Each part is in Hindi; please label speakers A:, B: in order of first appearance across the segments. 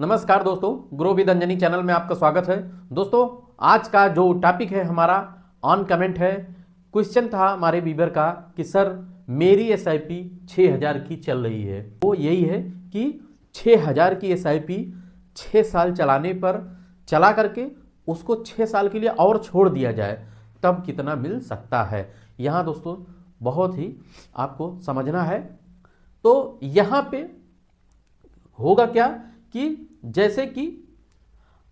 A: नमस्कार दोस्तों, ग्रो विद अंजनी चैनल में आपका स्वागत है। दोस्तों, आज का जो टॉपिक है हमारा ऑन कमेंट है। क्वेश्चन था हमारे व्यूअर का कि सर मेरी एसआईपी 6000 की चल रही है। वो यही है कि 6000 की एसआईपी 6 साल चलाने पर चला करके उसको 6 साल के लिए और छोड़ दिया जाए तब कितना मिल सकता है। यहाँ दोस्तों बहुत ही आपको समझना है। तो यहाँ पे होगा क्या कि जैसे कि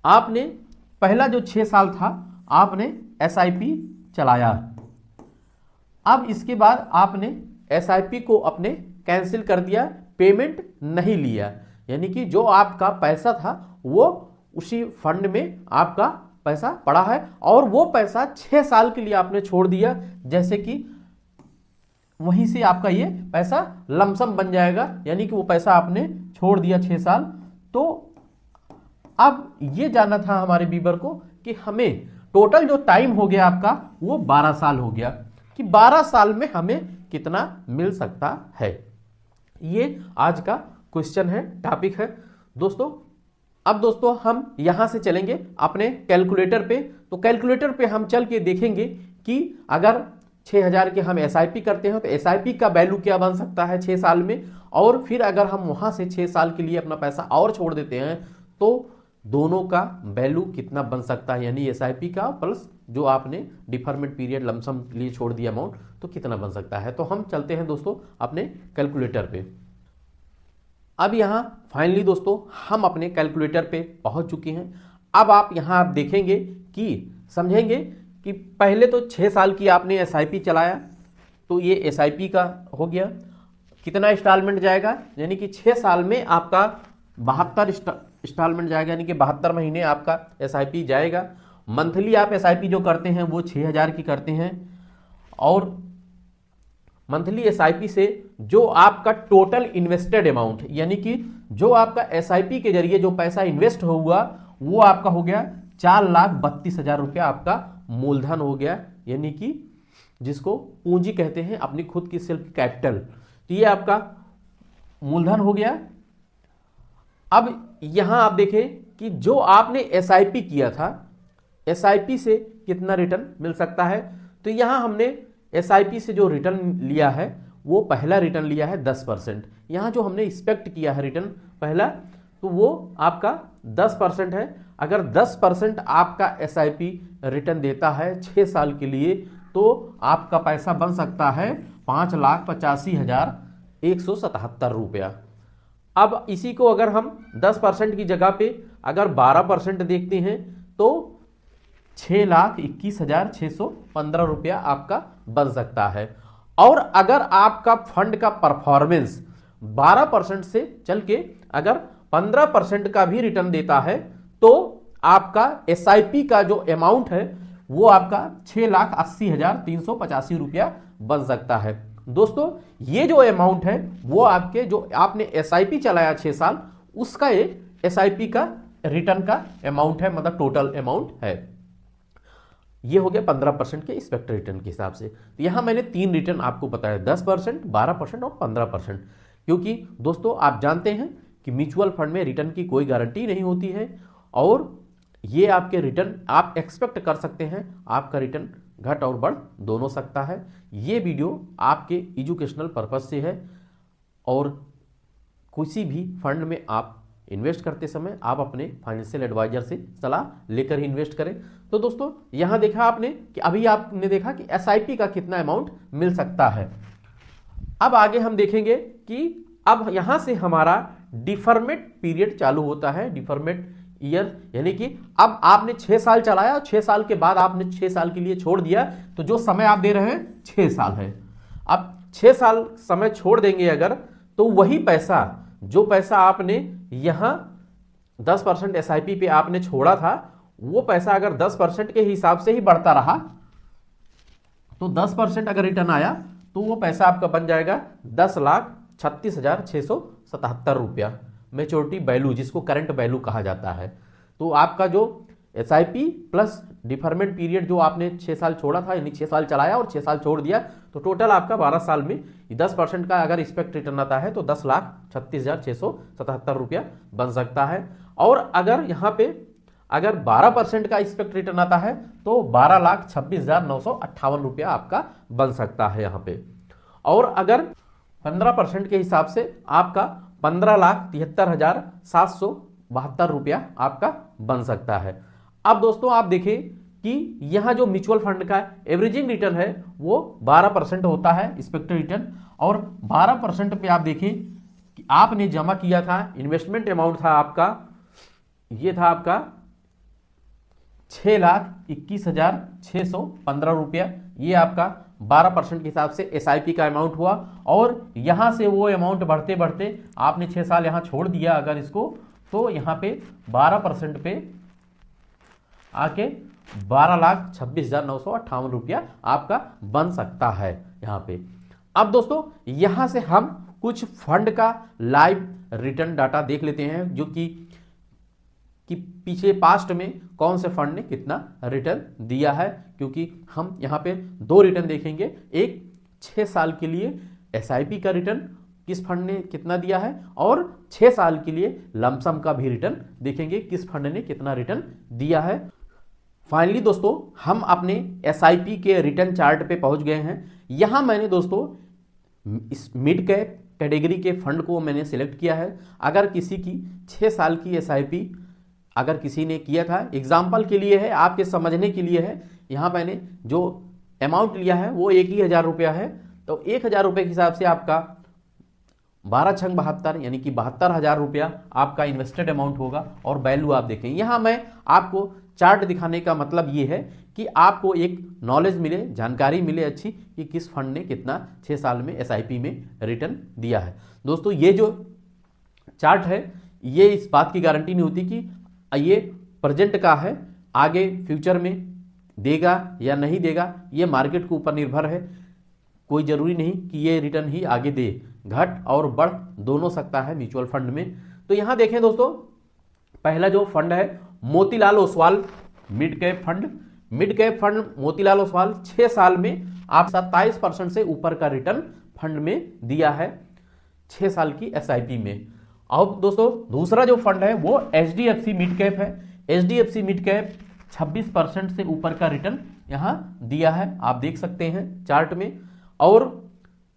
A: आपने पहला जो 6 साल था आपने एसआईपी चलाया, अब इसके बाद आपने एसआईपी को अपने कैंसिल कर दिया, पेमेंट नहीं लिया, यानी कि जो आपका पैसा था वो उसी फंड में आपका पैसा पड़ा है और वो पैसा 6 साल के लिए आपने छोड़ दिया। जैसे कि वहीं से आपका ये पैसा लमसम बन जाएगा, यानी कि वो पैसा आपने छोड़ दिया 6 साल। तो अब ये जानना था हमारे व्यूअर को कि हमें टोटल जो टाइम हो गया आपका वो 12 साल हो गया, कि 12 साल में हमें कितना मिल सकता है। ये आज का क्वेश्चन है, टॉपिक है दोस्तों। अब दोस्तों हम यहां से चलेंगे अपने कैलकुलेटर पे। तो कैलकुलेटर पे हम चल के देखेंगे कि अगर 6000 के हम एसआईपी करते हैं तो एसआईपी का वैल्यू क्या बन सकता है 6 साल में, और फिर अगर हम वहां से 6 साल के लिए अपना पैसा और छोड़ देते हैं तो दोनों का वैल्यू कितना बन सकता है, यानी एसआईपी का प्लस जो आपने डिफरमेंट पीरियड लमसम के लिए छोड़ दिया अमाउंट, तो कितना बन सकता है। तो हम चलते हैं दोस्तों अपने कैलकुलेटर पे। अब यहां फाइनली दोस्तों हम अपने कैलकुलेटर पे पहुंच चुके हैं। अब आप यहां आप देखेंगे कि समझेंगे कि पहले तो 6 साल की आपने एसआईपी चलाया, तो ये एसआईपी का हो गया। कितना इंस्टॉलमेंट जाएगा, यानी कि 6 साल में आपका 72 इंस्टॉलमेंट जाएगा, यानी कि 72 महीने आपका एसआईपी जाएगा। मंथली आप एसआईपी जो करते हैं वो 6000 की करते हैं, और मंथली एसआईपी से जो आपका टोटल इन्वेस्टेड अमाउंट, यानी कि जो आपका एसआईपी के जरिए जो पैसा इन्वेस्ट हुआ वो आपका हो गया 4,32,000 रुपया आपका मूलधन हो गया, यानी कि जिसको पूंजी कहते हैं, अपनी खुद की सेल्फ कैपिटल। तो ये आपका मूलधन हो गया। अब यहां आप देखें कि जो आपने एसआईपी किया था, एसआईपी से कितना रिटर्न मिल सकता है। तो यहां हमने एसआईपी से जो रिटर्न लिया है वो पहला रिटर्न लिया है 10%। यहां जो हमने एक्सपेक्ट किया है रिटर्न पहला, तो वो आपका 10% है। अगर 10% आपका एसआईपी रिटर्न देता है 6 साल के लिए तो आपका पैसा बन सकता है 5,85,177 रुपया। अब इसी को अगर हम 10% की जगह पे अगर 12% देखते हैं तो 6,21,615 रुपया आपका बन सकता है। और अगर आपका फंड का परफॉर्मेंस 12% से चल के अगर 15% का भी रिटर्न देता है तो आपका एसआईपी का जो अमाउंट है वो आपका 6,80,385 रुपया बन सकता है। दोस्तों ये जो अमाउंट है वो आपके जो आपने एसआईपी चलाया 6 साल उसका एक एसआईपी का रिटर्न का अमाउंट है, मतलब टोटल अमाउंट है। ये हो गया 15% के एक्सपेक्टेड रिटर्न के हिसाब से। तो यहां मैंने 3 रिटर्न आपको बताया, 10%, 12% और 15%, क्योंकि दोस्तों आप जानते हैं कि म्यूचुअल फंड में रिटर्न की कोई गारंटी नहीं होती है और ये आपके रिटर्न आप एक्सपेक्ट कर सकते हैं, आपका रिटर्न घट और बढ़ दोनों सकता है। ये वीडियो आपके एजुकेशनल पर्पज से है और किसी भी फंड में आप इन्वेस्ट करते समय आप अपने फाइनेंशियल एडवाइजर से सलाह लेकर ही इन्वेस्ट करें। तो दोस्तों यहां देखा आपने कि अभी आपने देखा कि एसआईपी का कितना अमाउंट मिल सकता है। अब आगे हम देखेंगे कि अब यहां से हमारा डिफरमेंट पीरियड चालू होता है, डिफरमेंट ईयर, यानी कि अब आपने 6 साल चलाया, 6 साल के बाद आपने 6 साल के लिए छोड़ दिया, तो जो समय आप दे रहे हैं 6 साल है। अब 6 साल समय छोड़ देंगे अगर, तो वही पैसा जो पैसा आपने यहां 10% एसआईपी पे आपने छोड़ा था वो पैसा अगर 10% के हिसाब से ही बढ़ता रहा तो 10% अगर रिटर्न आया तो वो पैसा आपका बन जाएगा 10,36,677 रुपया, मेच्योरिटी वैल्यू जिसको करंट वैल्यू कहा जाता है। तो आपका जो एसआईपी प्लस डिफरमेंट पीरियड जो आपने 6 साल छोड़ा था, यानी 6 साल चलाया और 6 साल छोड़ दिया, तो टोटल आपका 12 साल में 10% का अगर एक्सपेक्ट रिटर्न आता है तो 10,36,677 रुपया बन सकता है। और अगर यहाँ पे अगर 12% का एक्सपेक्ट रिटर्न आता है तो 12,26,958 रुपया आपका बन सकता है यहाँ पे। और अगर 15% के हिसाब से आपका 15,73,772 रुपया आपका बन सकता है। अब दोस्तों आप देखें कि यहां जो म्यूचुअल फंड का एवरेजिंग रिटर्न है वो 12% होता है एक्सपेक्टेड रिटर्न, और 12% पे आप देखें कि आपने जमा किया था, इन्वेस्टमेंट अमाउंट था आपका, ये था आपका 6,21,615 रुपया, ये आपका 12% के हिसाब से एसआईपी का अमाउंट हुआ। और यहां से वो अमाउंट बढ़ते बढ़ते आपने 6 साल यहां छोड़ दिया अगर इसको, तो यहां पे 12% पे आके 12,26,958 रुपया आपका बन सकता है यहाँ पे। अब दोस्तों यहां से हम कुछ फंड का लाइव रिटर्न डाटा देख लेते हैं, जो कि पीछे पास्ट में कौन से फंड ने कितना रिटर्न दिया है, क्योंकि हम यहाँ पे 2 रिटर्न देखेंगे। एक 6 साल के लिए एसआईपी का रिटर्न किस फंड ने कितना दिया है, और 6 साल के लिए लमसम का भी रिटर्न देखेंगे किस फंड ने कितना रिटर्न दिया है। फाइनली दोस्तों हम अपने एसआईपी के रिटर्न चार्ट पे पहुंच गए हैं। यहां मैंने दोस्तों इस मिड कैप कैटेगरी के फंड को मैंने सिलेक्ट किया है। अगर किसी की 6 साल की एसआईपी अगर किसी ने किया था, एग्जाम्पल के लिए है, आपके समझने के लिए है, यहाँ मैंने जो अमाउंट लिया है वो 1,000 रुपया है, तो 1,000 रुपये के हिसाब से आपका 12 छंग 72 यानी कि 72,000 रुपया आपका इन्वेस्टेड अमाउंट होगा। और वैल्यू आप देखें, यहाँ मैं आपको चार्ट दिखाने का मतलब ये है कि आपको एक नॉलेज मिले, जानकारी मिले अच्छी कि किस फंड ने कितना 6 साल में एसआईपी में रिटर्न दिया है। दोस्तों ये जो चार्ट है ये इस बात की गारंटी नहीं होती कि ये प्रेजेंट का है, आगे फ्यूचर में देगा या नहीं देगा, ये मार्केट के ऊपर निर्भर है। कोई जरूरी नहीं कि ये रिटर्न ही आगे दे, घट और बढ़ दोनों सकता है म्यूचुअल फंड में। तो यहां देखें दोस्तों, पहला जो फंड है Motilal Oswal mid cap fund. Mid cap fund Motilal Oswal 6 साल में आप 27% से ऊपर का रिटर्न फंड में दिया है 6 साल की एसआईपी में। अब दोस्तों दूसरा जो फंड है वो एचडीएफसी मिड कैप है। एचडीएफसी मिड कैप 26% से ऊपर का रिटर्न यहां दिया है, आप देख सकते हैं चार्ट में। और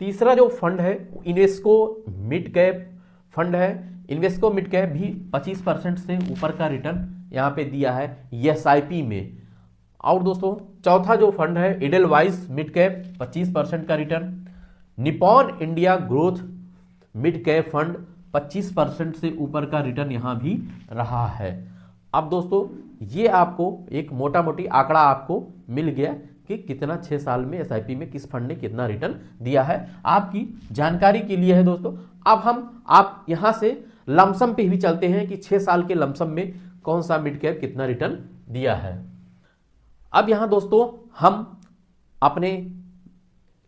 A: तीसरा जो फंड है इन्वेस्को मिड कैप फंड है। इन्वेस्को मिड कैप भी 25% से ऊपर का रिटर्न यहां पे दिया है एसआईपी में। और दोस्तों चौथा जो फंड है इडेलवाइज मिड कैप 25% का return. Nippon India growth mid cap fund 25% से ऊपर का रिटर्न यहां भी रहा है। अब दोस्तों ये आपको एक मोटा मोटी आंकड़ा आपको मिल गया कि कितना 6 साल में एसआईपी में किस फंड ने कितना रिटर्न दिया है, आपकी जानकारी के लिए है दोस्तों। अब हम आप यहां से लमसम पे भी चलते हैं कि 6 साल के लमसम में कौन सा मिड कैप कितना रिटर्न दिया है। अब यहां दोस्तों हम अपने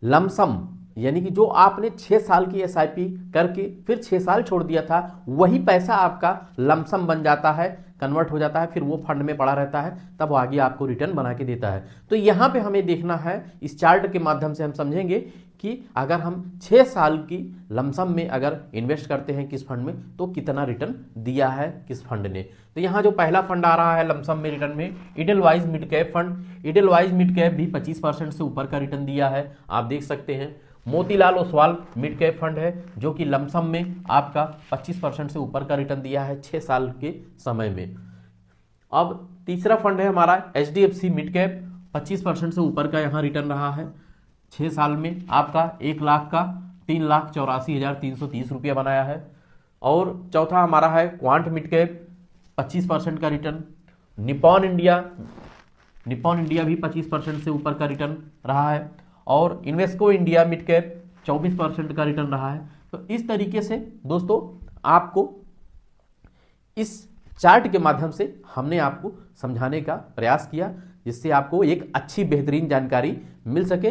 A: लमसम यानी कि जो आपने 6 साल की एसआईपी करके फिर 6 साल छोड़ दिया था, वही पैसा आपका लमसम बन जाता है, कन्वर्ट हो जाता है, फिर वो फंड में पड़ा रहता है, तब वो आगे आपको रिटर्न बना के देता है। तो यहां पे हमें देखना है, इस चार्ट के माध्यम से हम समझेंगे कि अगर हम 6 साल की लमसम में अगर इन्वेस्ट करते हैं किस फंड में तो कितना रिटर्न दिया है किस फंड ने। तो यहाँ जो पहला फंड आ रहा है लमसम में रिटर्न में Edelweiss mid cap fund. Edelweiss mid cap भी 25% से ऊपर का रिटर्न दिया है, आप देख सकते हैं। Motilal Oswal mid cap fund है जो कि लमसम में आपका 25% से ऊपर का रिटर्न दिया है 6 साल के समय में। अब तीसरा फंड है हमारा एचडीएफसी मिड कैप, 25% से ऊपर का यहाँ रिटर्न रहा है 6 साल में, आपका 1 लाख का 3,84,330 रुपया बनाया है। और चौथा हमारा है क्वांट मिड कैप, 25% का रिटर्न। निपॉन इंडिया भी 25% से ऊपर का रिटर्न रहा है। और इन्वेस्को इंडिया मिड कैप 24% का रिटर्न रहा है। तो इस तरीके से दोस्तों आपको इस चार्ट के माध्यम से हमने आपको समझाने का प्रयास किया, जिससे आपको एक अच्छी बेहतरीन जानकारी मिल सके।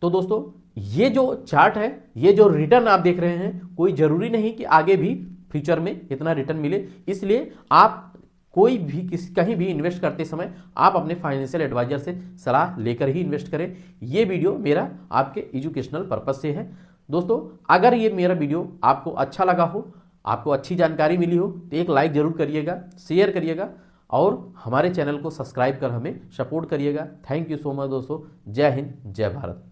A: तो दोस्तों ये जो चार्ट है, ये जो रिटर्न आप देख रहे हैं, कोई जरूरी नहीं कि आगे भी फ्यूचर में इतना रिटर्न मिले, इसलिए आप कोई भी कहीं भी इन्वेस्ट करते समय आप अपने फाइनेंशियल एडवाइजर से सलाह लेकर ही इन्वेस्ट करें। ये वीडियो मेरा आपके एजुकेशनल पर्पस से है। दोस्तों, अगर ये मेरा वीडियो आपको अच्छा लगा हो, आपको अच्छी जानकारी मिली हो, तो एक लाइक जरूर करिएगा, शेयर करिएगा और हमारे चैनल को सब्सक्राइब कर हमें सपोर्ट करिएगा। थैंक यू सो मच दोस्तों। जय हिंद, जय भारत।